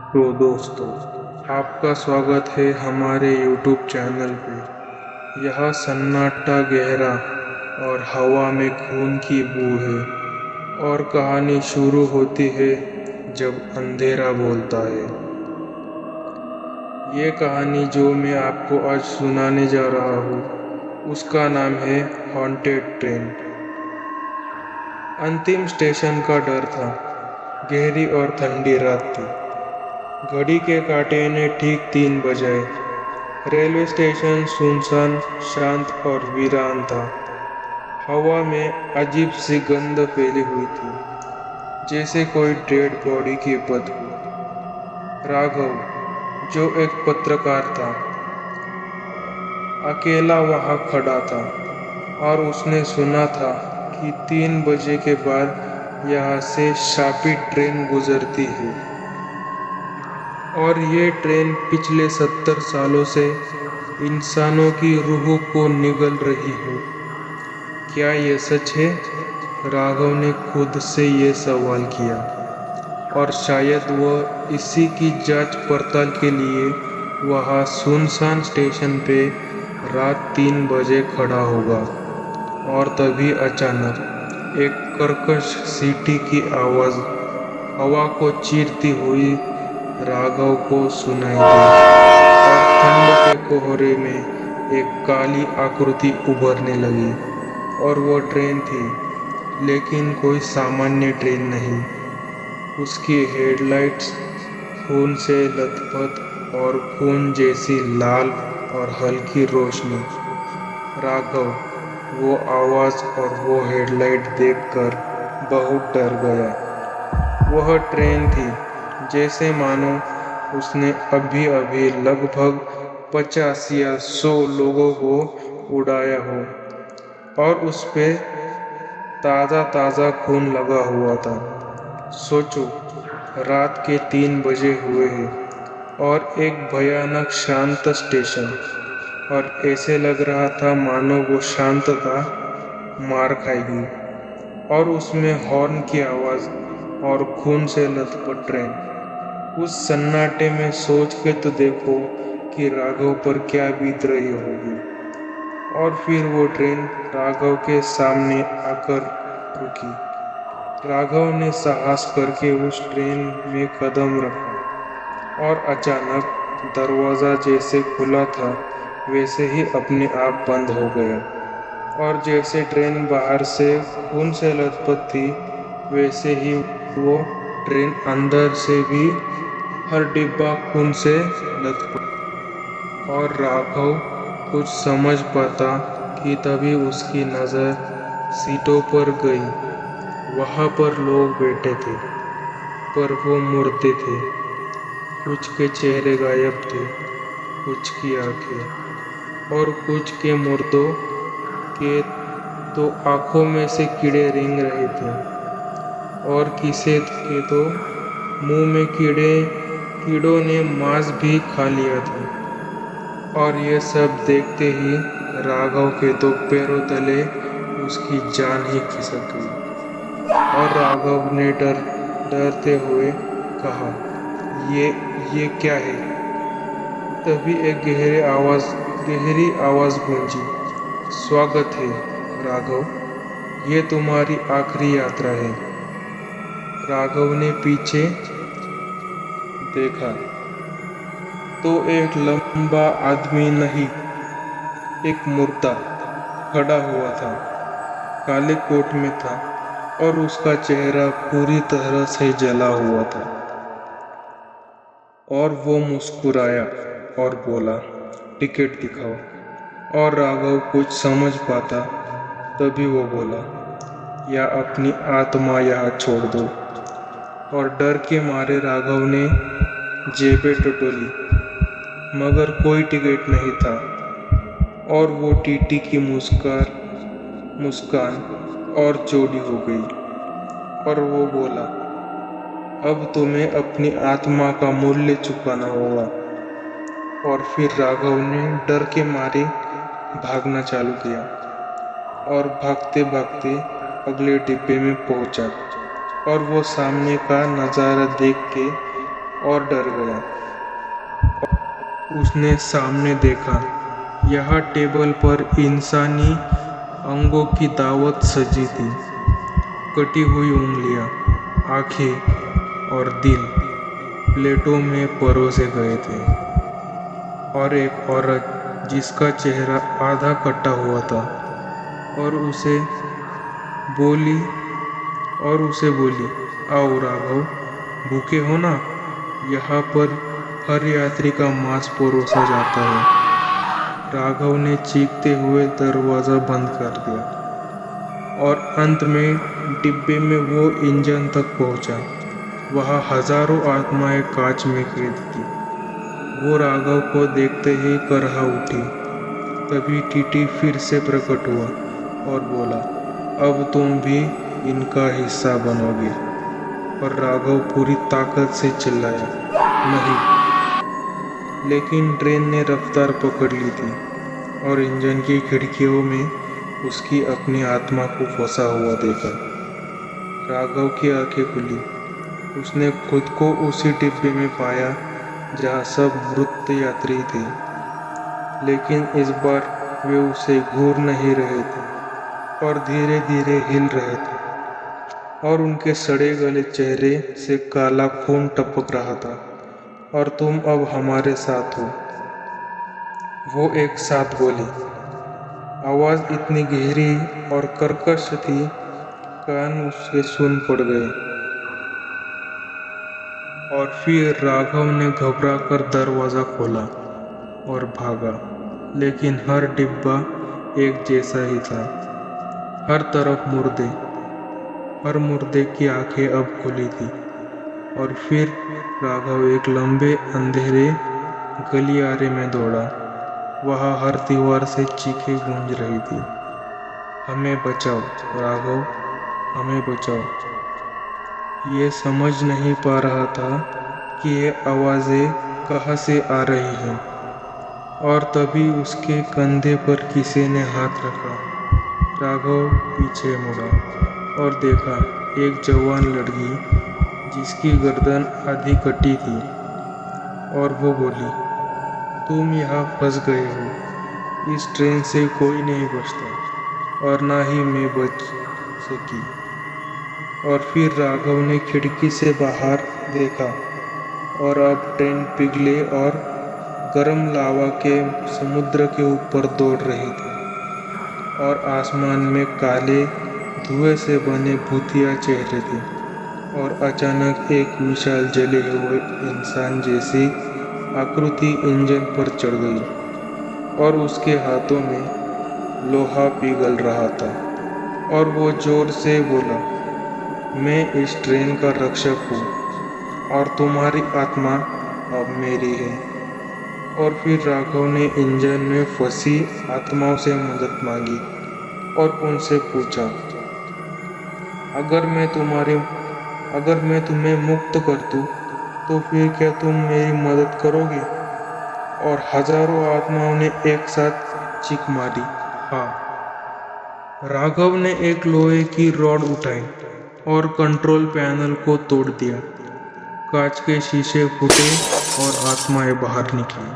तो दोस्तों, आपका स्वागत है हमारे YouTube चैनल पे। यह सन्नाटा गहरा और हवा में खून की बू है और कहानी शुरू होती है जब अंधेरा बोलता है। ये कहानी जो मैं आपको आज सुनाने जा रहा हूँ उसका नाम है हॉन्टेड ट्रेन। अंतिम स्टेशन का डर था। गहरी और ठंडी रात थी। घड़ी के कांटे ने ठीक 3 बजाए। रेलवे स्टेशन सुनसान, शांत और वीरान था। हवा में अजीब सी गंध फैली हुई थी, जैसे कोई डेड बॉडी की बदबू। राघव, जो एक पत्रकार था, अकेला वहां खड़ा था और उसने सुना था कि 3 बजे के बाद यहाँ से शापित ट्रेन गुजरती है और ये ट्रेन पिछले 70 सालों से इंसानों की रूह को निगल रही है। क्या ये सच है? राघव ने खुद से ये सवाल किया और शायद वह इसी की जांच पड़ताल के लिए वहाँ सुनसान स्टेशन पे रात 3 बजे खड़ा होगा। और तभी अचानक एक कर्कश सीटी की आवाज हवा को चीरती हुई राघव को सुनाई दी और ठंड के कोहरे में एक काली आकृति उभरने लगी। और वो ट्रेन थी, लेकिन कोई सामान्य ट्रेन नहीं। उसकी हेडलाइट्स खून से लथपथ और खून जैसी लाल और हल्की रोशनी। राघव वो आवाज और वो हेडलाइट देखकर बहुत डर गया। वह ट्रेन थी जैसे मानो उसने अभी अभी लगभग 50 या 100 लोगों को उड़ाया हो और उस पे ताज़ा ताज़ा खून लगा हुआ था। सोचो, रात के 3 बजे हुए हैं और एक भयानक शांत स्टेशन, और ऐसे लग रहा था मानो वो शांतता मार खाएगी। और उसमें हॉर्न की आवाज़ और खून से लथपथ ट्रेन। उस सन्नाटे में सोच के तो देखो कि राघव पर क्या बीत रही होगी। और फिर वो ट्रेन राघव के सामने आकर रुकी। राघव ने साहस करके उस ट्रेन में कदम रखा और अचानक दरवाज़ा जैसे खुला था वैसे ही अपने आप बंद हो गया। और जैसे ट्रेन बाहर से खून से लथपथ थी, वैसे ही वो ट्रेन अंदर से भी हर डिब्बा खून से लथपथ। और राघव कुछ समझ पाता कि तभी उसकी नज़र सीटों पर गई। वहाँ पर लोग बैठे थे, पर वो मुर्दे थे। कुछ के चेहरे गायब थे, कुछ की आंखें, और कुछ के मुर्दों के तो आंखों में से कीड़े रेंग रहे थे, और किसी के तो मुंह में कीड़ों ने मांस भी खा लिया था। और ये सब देखते ही राघव के तो पैरों तले उसकी जान ही खिसक गई। और राघव ने डरते हुए कहा, ये क्या है? तभी एक गहरी आवाज गूंजी, स्वागत है राघव, ये तुम्हारी आखिरी यात्रा है। राघव ने पीछे देखा तो एक लंबा आदमी नहीं, एक मुर्दा खड़ा हुआ था। काले कोट में था और उसका चेहरा पूरी तरह से जला हुआ था। और वो मुस्कुराया और बोला, टिकट दिखाओ। और राघव कुछ समझ पाता तभी वो बोला, या अपनी आत्मा यहाँ छोड़ दो। और डर के मारे राघव ने जेबें टटोली, मगर कोई टिकट नहीं था। और वो टीटी की मुस्कान और चौड़ी हो गई। और वो बोला, अब तुम्हें अपनी आत्मा का मूल्य चुकाना होगा। और फिर राघव ने डर के मारे भागना चालू किया और भागते भागते अगले डिब्बे में पहुंचा। और वो सामने का नज़ारा देख के और डर गया। उसने सामने देखा, यहाँ टेबल पर इंसानी अंगों की दावत सजी थी। कटी हुई उंगलियां, आंखें और दिल प्लेटों में परोसे गए थे। और एक औरत जिसका चेहरा आधा कटा हुआ था और बोली उसे बोली, आओ राघव, भूखे हो ना? यहाँ पर हर यात्री का मांस परोसा जाता है। राघव ने चीखते हुए दरवाजा बंद कर दिया और अंत में डिब्बे में वो इंजन तक पहुंचा। वहाँ हजारों आत्माएं कांच में कैद थी। वो राघव को देखते ही करहा उठी। तभी टीटी फिर से प्रकट हुआ और बोला, अब तुम भी इनका हिस्सा बनोगे। और राघव पूरी ताकत से चिल्लाया, नहीं। लेकिन ट्रेन ने रफ्तार पकड़ ली थी और इंजन की खिड़कियों में उसकी अपनी आत्मा को फंसा हुआ देखा। राघव की आंखें खुली। उसने खुद को उसी डिब्बे में पाया जहाँ सब मृत यात्री थे, लेकिन इस बार वे उसे घूर नहीं रहे थे और धीरे धीरे हिल रहे थे और उनके सड़े गले चेहरे से काला खून टपक रहा था। और तुम अब हमारे साथ हो, वो एक साथ बोली। आवाज इतनी गहरी और कर्कश थी, कान उसके सुन पड़ गए। और फिर राघव ने घबराकर दरवाजा खोला और भागा, लेकिन हर डिब्बा एक जैसा ही था। हर तरफ मुर्दे, हर मुर्दे की आंखें अब खुली थी। और फिर राघव एक लंबे अंधेरे गलियारे में दौड़ा। वहाँ हर दीवार से चीखें गूंज रही थी, हमें बचाओ राघव, हमें बचाओ। ये समझ नहीं पा रहा था कि ये आवाज़ें कहाँ से आ रही हैं। और तभी उसके कंधे पर किसी ने हाथ रखा। राघव पीछे मुड़ा और देखा एक जवान लड़की जिसकी गर्दन आधी कटी थी। और वो बोली, तुम यहाँ फंस गए हो। इस ट्रेन से कोई नहीं बचता और ना ही मैं बच सकी। और फिर राघव ने खिड़की से बाहर देखा और अब ट्रेन पिघले और गर्म लावा के समुद्र के ऊपर दौड़ रही थी। और आसमान में काले धुएं से बने भूतिया चेहरे थे। और अचानक एक विशाल जले हुए इंसान जैसी आकृति इंजन पर चढ़ गई और उसके हाथों में लोहा पिघल रहा था। और वो जोर से बोला, मैं इस ट्रेन का रक्षक हूँ और तुम्हारी आत्मा अब मेरी है। और फिर राघव ने इंजन में फंसी आत्माओं से मदद मांगी और उनसे पूछा, अगर मैं तुम्हें मुक्त कर दूं, तो फिर क्या तुम मेरी मदद करोगे? और हजारों आत्माओं ने एक साथ चीख मारी, हाँ। राघव ने एक लोहे की रॉड उठाई और कंट्रोल पैनल को तोड़ दिया। कांच के शीशे फूटे और आत्माएं बाहर निकली।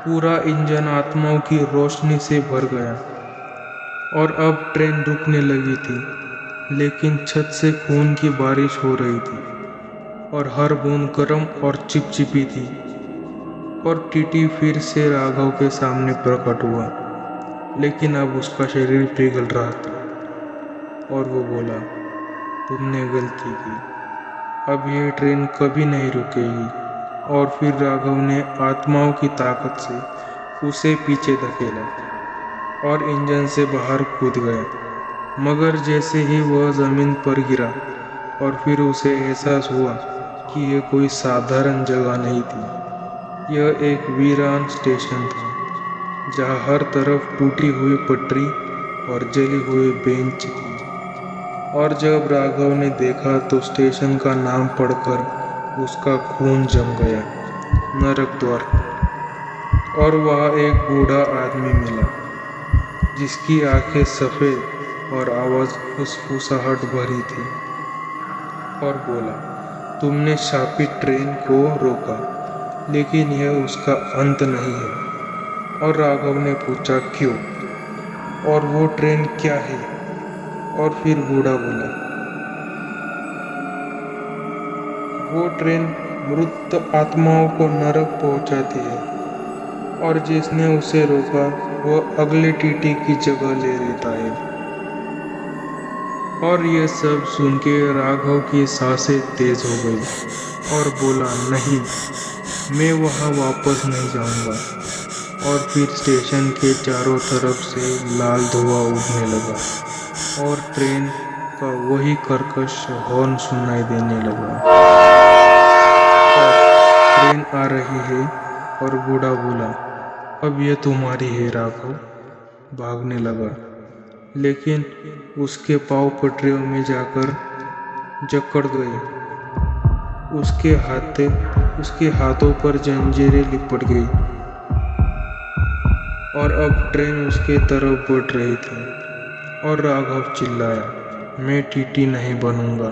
पूरा इंजन आत्माओं की रोशनी से भर गया और अब ट्रेन रुकने लगी थी, लेकिन छत से खून की बारिश हो रही थी और हर बूंद गर्म और चिपचिपी थी। और टीटी फिर से राघव के सामने प्रकट हुआ, लेकिन अब उसका शरीर पिघल रहा था। और वो बोला, तुमने गलती की, अब ये ट्रेन कभी नहीं रुकेगी। और फिर राघव ने आत्माओं की ताकत से उसे पीछे धकेला और इंजन से बाहर कूद गया। मगर जैसे ही वह जमीन पर गिरा और फिर उसे एहसास हुआ कि यह कोई साधारण जगह नहीं थी। यह एक वीरान स्टेशन था, जहाँ हर तरफ टूटी हुई पटरी और जली हुई बेंच थी। और जब राघव ने देखा तो स्टेशन का नाम पढ़कर उसका खून जम गया, नरक द्वार। और वहाँ एक बूढ़ा आदमी मिला, जिसकी आंखें सफ़ेद और आवाज़ फुसफुसाहट भरी थी। और बोला, तुमने शापित ट्रेन को रोका, लेकिन यह उसका अंत नहीं है। और राघव ने पूछा, क्यों? और वो ट्रेन क्या है? और फिर बूढ़ा बोला, वो ट्रेन मृत आत्माओं को नरक पहुंचाती है, और जिसने उसे रोका वह अगले टीटी की जगह ले लेता है। और ये सब सुन के राघव की सांसें तेज हो गई और बोला, नहीं, मैं वहाँ वापस नहीं जाऊंगा। और फिर स्टेशन के चारों तरफ से लाल धुआं उड़ने लगा और ट्रेन का वही कर्कश हॉर्न सुनाई देने लगा। और ट्रेन आ रही है। और बूढ़ा बोला, अब ये तुम्हारी है राघव। भागने लगा, लेकिन उसके पाँव पटरियों में जाकर जकड़ गए। उसके हाथों पर जंजीरें लिपट गई और अब ट्रेन उसके तरफ बढ़ रही थी। और राघव चिल्लाया, मैं टीटी नहीं बनूंगा,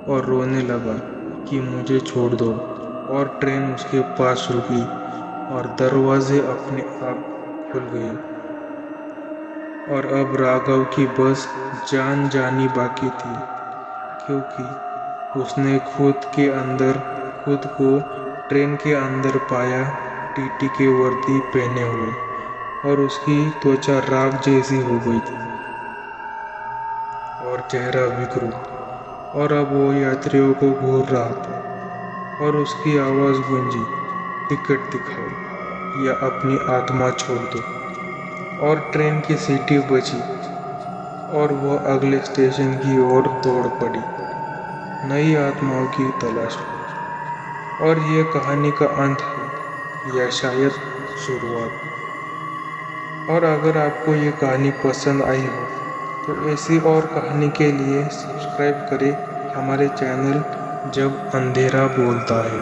और रोने लगा कि मुझे छोड़ दो। और ट्रेन उसके पास रुकी और दरवाजे अपने आप खुल गए। और अब राघव की बस जान जानी बाकी थी, क्योंकि उसने खुद को ट्रेन के अंदर पाया, टीटी के वर्दी पहने हुए, और उसकी त्वचा राख जैसी हो गई थी और चेहरा विकृत। और अब वो यात्रियों को घूर रहा था और उसकी आवाज गूंजी, टिकट दिखाओ या अपनी आत्मा छोड़ दो। और ट्रेन की सीटी बजी और वह अगले स्टेशन की ओर दौड़ पड़ी, नई आत्माओं की तलाश में। और यह कहानी का अंत है, या शायद शुरुआत। और अगर आपको ये कहानी पसंद आई हो तो ऐसी और कहानी के लिए सब्सक्राइब करें हमारे चैनल जब अंधेरा बोलता है।